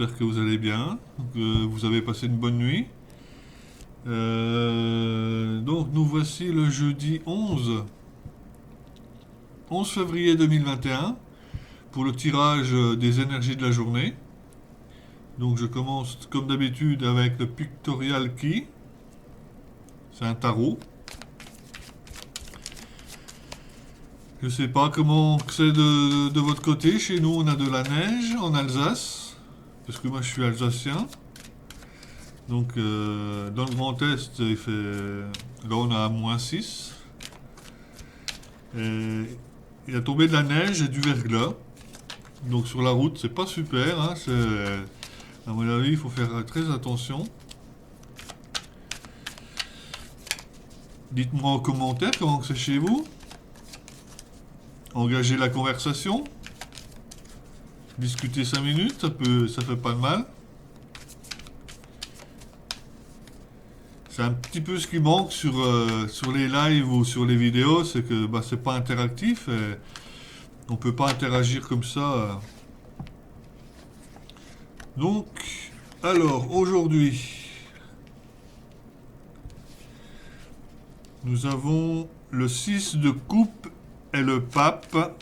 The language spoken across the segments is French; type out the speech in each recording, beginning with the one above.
j'espère que vous allez bien, que vous avez passé une bonne nuit. Donc nous voici le jeudi 11 février 2021 pour le tirage des énergies de la journée. Donc je commence comme d'habitude avec le Pictorial Key. C'est un tarot. Je sais pas comment c'est de votre côté. Chez nous, on a de la neige en Alsace, parce que moi je suis alsacien. Donc dans le Grand Est, il fait, là on a -6. Et il a tombé de la neige et du verglas. Donc sur la route, c'est pas super. Hein, à mon avis, il faut faire très attention. Dites-moi en commentaire comment c'est chez vous. Engagez la conversation. Discuter 5 minutes, ça fait pas de mal. C'est un petit peu ce qui manque sur les lives ou sur les vidéos, c'est que c'est pas interactif et on peut pas interagir comme ça. Donc, alors aujourd'hui, nous avons le 6 de coupe et le pape.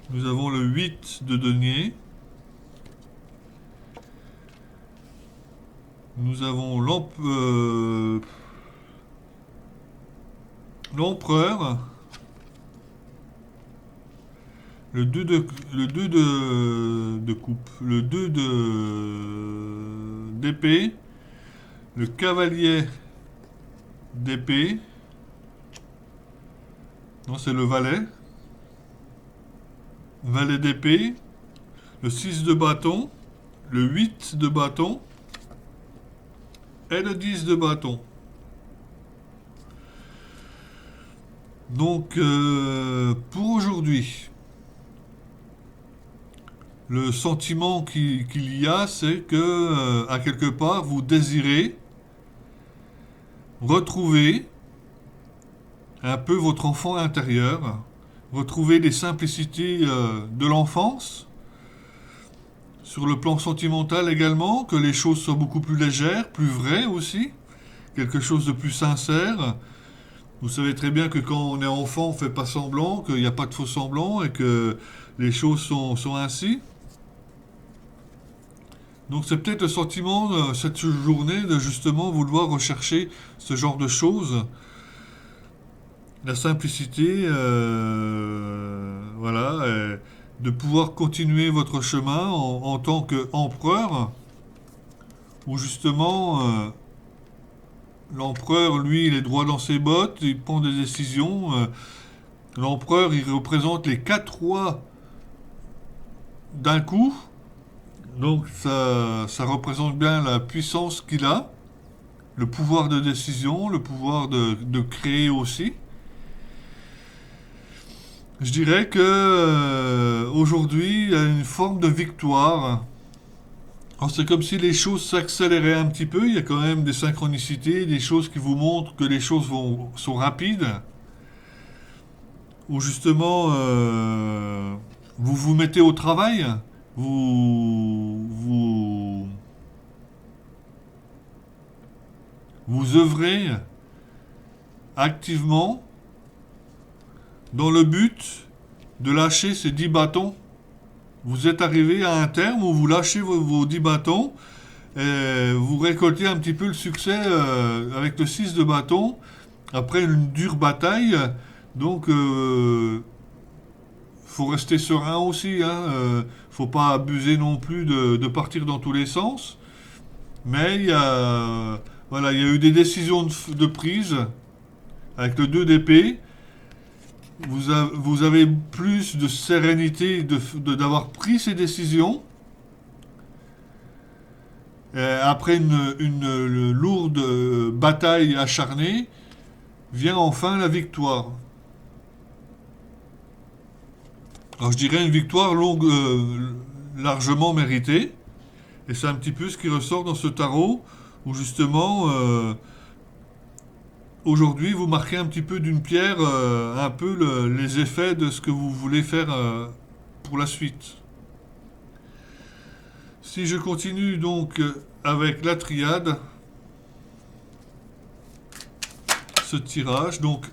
Nous avons le 8 de denier. Nous avons l'empereur. Le 2 de coupe. Le 2 d'épée. Le cavalier d'épée. Non, c'est le valet. Valet d'épée. Le 6 de bâton. Le 8 de bâton. Et le 10 de bâton. Donc, pour aujourd'hui, le sentiment qu'il y a, c'est que, à quelque part, vous désirez retrouver un peu votre enfant intérieur, retrouver les simplicités de l'enfance, sur le plan sentimental également, que les choses soient beaucoup plus légères, plus vraies aussi, quelque chose de plus sincère. Vous savez très bien que quand on est enfant, on ne fait pas semblant, qu'il n'y a pas de faux semblant et que les choses sont ainsi. Donc c'est peut-être le sentiment cette journée de justement vouloir rechercher ce genre de choses. La simplicité, voilà, de pouvoir continuer votre chemin en tant qu'empereur, où justement l'empereur, lui, il est droit dans ses bottes, il prend des décisions. L'empereur, il représente les 4 rois d'un coup. Donc ça représente bien la puissance qu'il a, le pouvoir de décision, le pouvoir de créer aussi. Je dirais que aujourd'hui, il y a une forme de victoire. Alors, c'est comme si les choses s'accéléraient un petit peu. Il y a quand même des synchronicités, des choses qui vous montrent que les choses sont rapides. Où justement, vous vous mettez au travail, vous œuvrez activement dans le but de lâcher ces 10 bâtons. Vous êtes arrivé à un terme où vous lâchez vos 10 bâtons et vous récoltez un petit peu le succès avec le 6 de bâton après une dure bataille. Donc, faut rester serein aussi. Faut pas abuser non plus de partir dans tous les sens. Mais voilà, il y a eu des décisions de prise avec le 2 d'épée. Vous avez plus de sérénité d'avoir pris ces décisions. Et après une lourde bataille acharnée, vient enfin la victoire. Alors je dirais une victoire longue, largement méritée. Et c'est un petit peu ce qui ressort dans ce tarot, où justement aujourd'hui, vous marquez un petit peu d'une pierre un peu les effets de ce que vous voulez faire pour la suite. Si je continue donc avec la triade, ce tirage, donc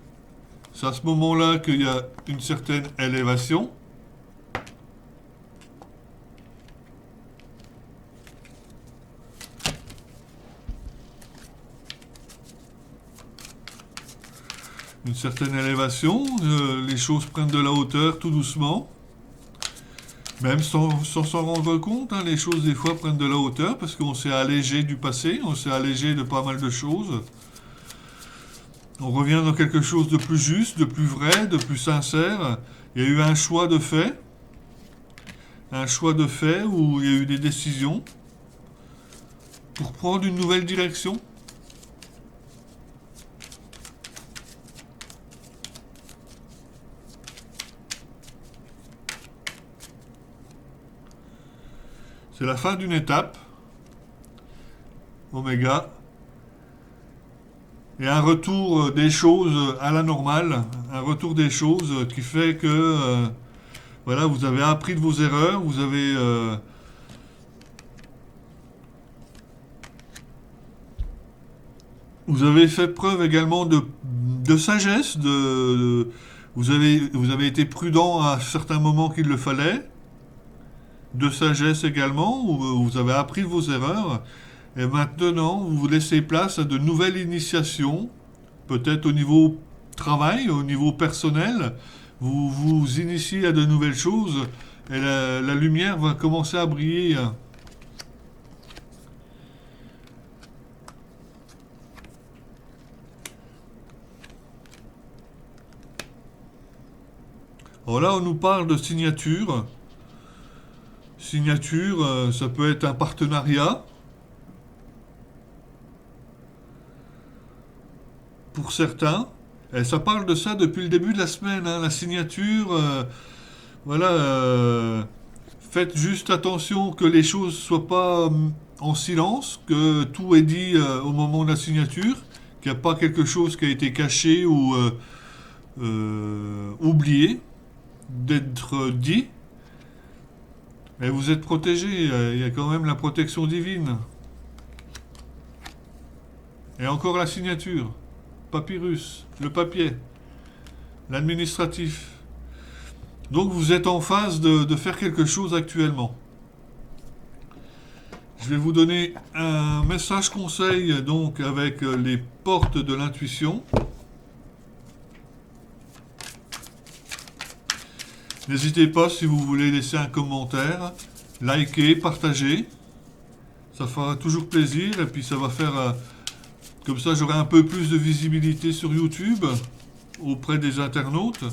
c'est à ce moment-là qu'il y a une certaine élévation. Une certaine élévation, les choses prennent de la hauteur tout doucement. Même sans s'en rendre compte, hein, les choses des fois prennent de la hauteur parce qu'on s'est allégé du passé, on s'est allégé de pas mal de choses. On revient dans quelque chose de plus juste, de plus vrai, de plus sincère. Il y a eu un choix de fait où il y a eu des décisions pour prendre une nouvelle direction. C'est la fin d'une étape, Oméga, et un retour des choses à la normale, un retour des choses qui fait que voilà, vous avez appris de vos erreurs, vous avez fait preuve également de sagesse, vous avez été prudent à certains moments qu'il le fallait, de sagesse également, où vous avez appris de vos erreurs, et maintenant vous vous laissez place à de nouvelles initiations, peut-être au niveau travail, au niveau personnel, vous vous initiez à de nouvelles choses, et la lumière va commencer à briller. Alors là, on nous parle de signature. Signature, ça peut être un partenariat. Pour certains. Et ça parle de ça depuis le début de la semaine, hein, la signature. Voilà. Faites juste attention que les choses soient pas en silence, que tout est dit au moment de la signature, qu'il n'y a pas quelque chose qui a été caché ou oublié d'être dit. Et vous êtes protégé, il y a quand même la protection divine. Et encore la signature. Papyrus, le papier, l'administratif. Donc vous êtes en phase de faire quelque chose actuellement. Je vais vous donner un message conseil donc avec les portes de l'intuition. N'hésitez pas si vous voulez laisser un commentaire, liker, partager. Ça fera toujours plaisir et puis ça va faire... comme ça j'aurai un peu plus de visibilité sur YouTube auprès des internautes.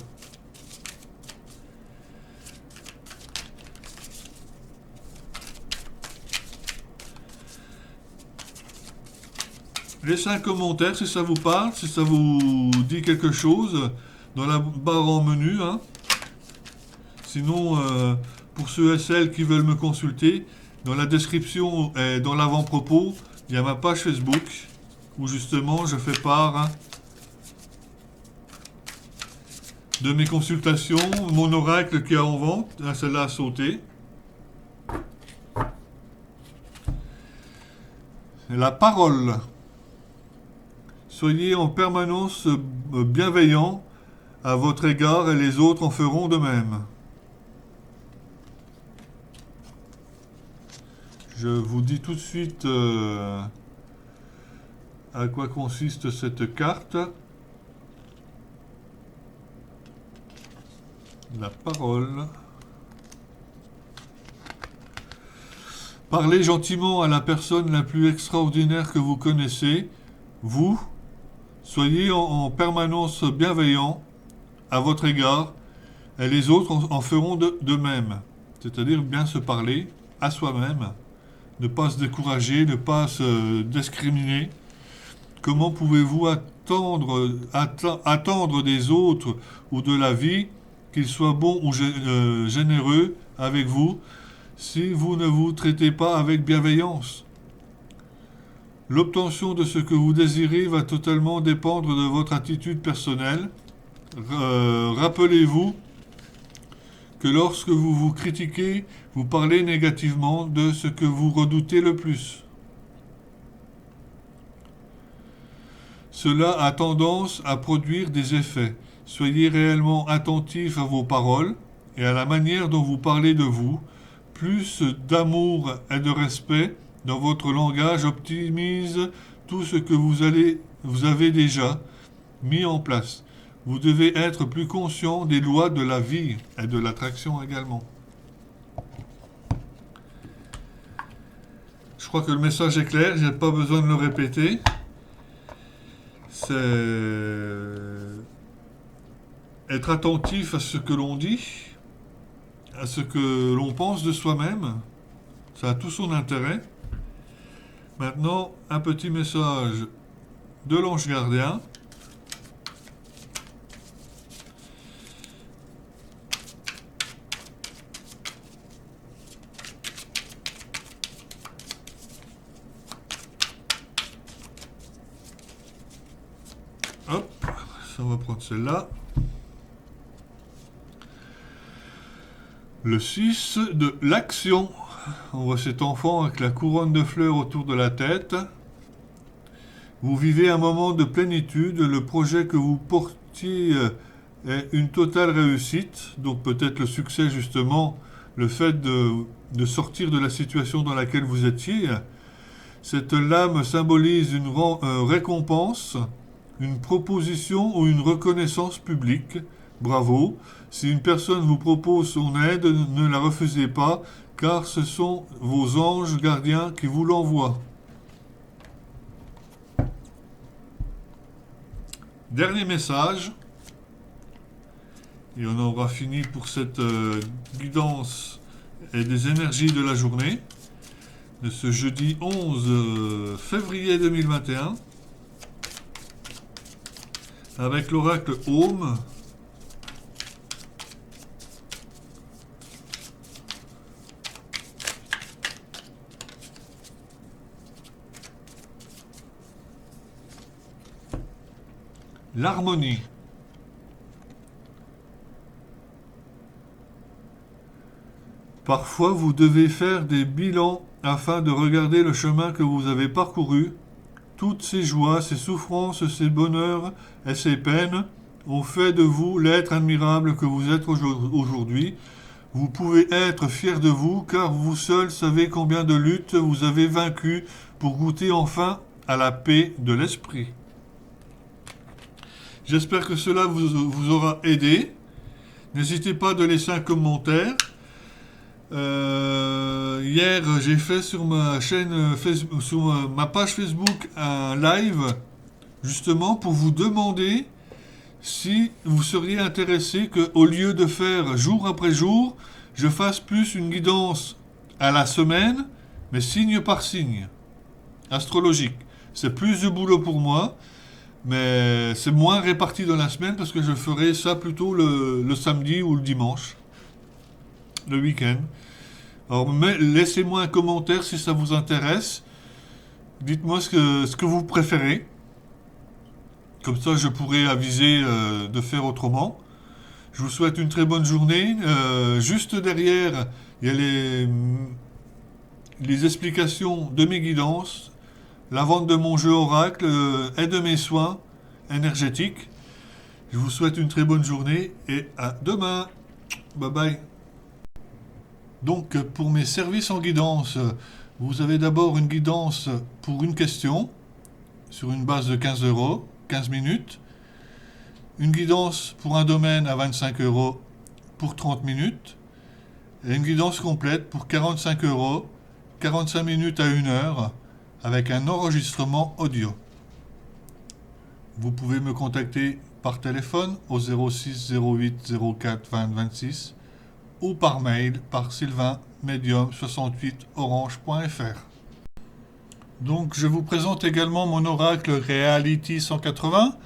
Laissez un commentaire si ça vous parle, si ça vous dit quelque chose dans la barre en menu. Hein. Sinon, pour ceux et celles qui veulent me consulter, dans la description et dans l'avant-propos, il y a ma page Facebook où justement je fais part de mes consultations, mon oracle qui est en vente, celle-là a sauté. La parole. Soyez en permanence bienveillant à votre égard et les autres en feront de même. Je vous dis tout de suite à quoi consiste cette carte. La parole. Parlez gentiment à la personne la plus extraordinaire que vous connaissez. Vous, soyez en permanence bienveillant à votre égard et les autres en feront de même. C'est-à-dire bien se parler à soi-même. Ne pas se décourager, ne pas se discriminer. Comment pouvez-vous attendre des autres ou de la vie qu'ils soient bons ou généreux avec vous si vous ne vous traitez pas avec bienveillance? L'obtention de ce que vous désirez va totalement dépendre de votre attitude personnelle. Rappelez-vous que lorsque vous vous critiquez, vous parlez négativement de ce que vous redoutez le plus. Cela a tendance à produire des effets. Soyez réellement attentif à vos paroles et à la manière dont vous parlez de vous. Plus d'amour et de respect dans votre langage optimise tout ce que vous avez déjà mis en place. Vous devez être plus conscient des lois de la vie et de l'attraction également. Je crois que le message est clair, je n'ai pas besoin de le répéter. C'est être attentif à ce que l'on dit, à ce que l'on pense de soi-même. Ça a tout son intérêt. Maintenant, un petit message de l'ange gardien. Hop, ça on va prendre celle-là. Le 6 de l'action. On voit cet enfant avec la couronne de fleurs autour de la tête. Vous vivez un moment de plénitude. Le projet que vous portiez est une totale réussite. Donc peut-être le succès justement, le fait de sortir de la situation dans laquelle vous étiez. Cette lame symbolise une récompense, une proposition ou une reconnaissance publique. Bravo. Si une personne vous propose son aide, ne la refusez pas, car ce sont vos anges gardiens qui vous l'envoient. Dernier message. Et on aura fini pour cette guidance et des énergies de la journée de ce jeudi 11 février 2021 avec l'oracle Home. L'harmonie. Parfois, vous devez faire des bilans afin de regarder le chemin que vous avez parcouru. Toutes ces joies, ces souffrances, ces bonheurs et ces peines ont fait de vous l'être admirable que vous êtes aujourd'hui. Vous pouvez être fier de vous car vous seul savez combien de luttes vous avez vaincues pour goûter enfin à la paix de l'esprit. J'espère que cela vous aura aidé. N'hésitez pas à laisser un commentaire. Hier, j'ai fait sur ma chaîne Facebook, sur ma page Facebook, un live justement pour vous demander si vous seriez intéressé qu'au lieu de faire jour après jour, je fasse plus une guidance à la semaine, mais signe par signe, astrologique. C'est plus de boulot pour moi. Mais c'est moins réparti dans la semaine parce que je ferai ça plutôt le samedi ou le dimanche, le week-end. Alors, laissez-moi un commentaire si ça vous intéresse. Dites-moi ce que vous préférez. Comme ça, je pourrai aviser de faire autrement. Je vous souhaite une très bonne journée. Juste derrière, il y a les explications de mes guidances, la vente de mon jeu Oracle et de mes soins énergétiques. Je vous souhaite une très bonne journée et à demain. Bye bye. Donc pour mes services en guidance, vous avez d'abord une guidance pour une question sur une base de 15 €, 15 minutes. Une guidance pour un domaine à 25 € pour 30 minutes. Et une guidance complète pour 45 €, 45 minutes à 1 heure, avec un enregistrement audio. Vous pouvez me contacter par téléphone au 06 08 04 20 26 ou par mail par sylvain-medium68orange.fr. Donc je vous présente également mon oracle Reality 180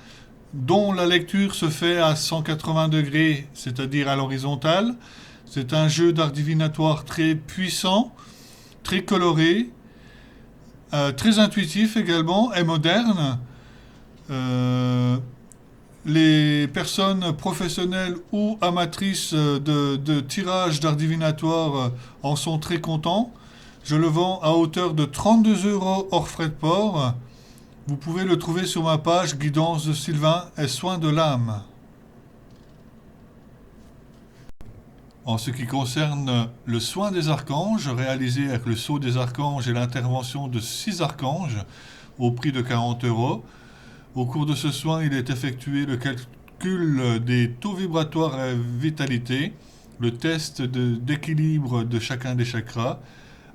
dont la lecture se fait à 180 degrés, c'est-à-dire à l'horizontale. C'est un jeu d'art divinatoire très puissant, très coloré, Très intuitif également et moderne. Euh, les personnes professionnelles ou amatrices de tirage d'art divinatoire en sont très contents. Je le vends à hauteur de 32 € hors frais de port. Vous pouvez le trouver sur ma page Guidance de Sylvain et Soins de l'âme. En ce qui concerne le soin des archanges, réalisé avec le sceau des archanges et l'intervention de 6 archanges au prix de 40 €, au cours de ce soin, il est effectué le calcul des taux vibratoires et vitalité, le test d'équilibre de chacun des chakras,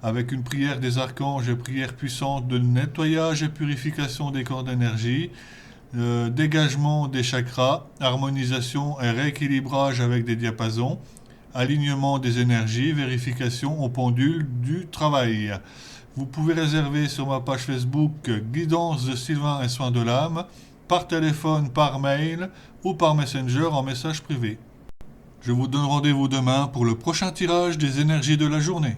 avec une prière des archanges et prière puissante de nettoyage et purification des corps d'énergie, dégagement des chakras, harmonisation et rééquilibrage avec des diapasons, alignement des énergies, vérification au pendule du travail. Vous pouvez réserver sur ma page Facebook Guidance de Sylvain et Soins de l'âme, par téléphone, par mail ou par Messenger en message privé. Je vous donne rendez-vous demain pour le prochain tirage des énergies de la journée.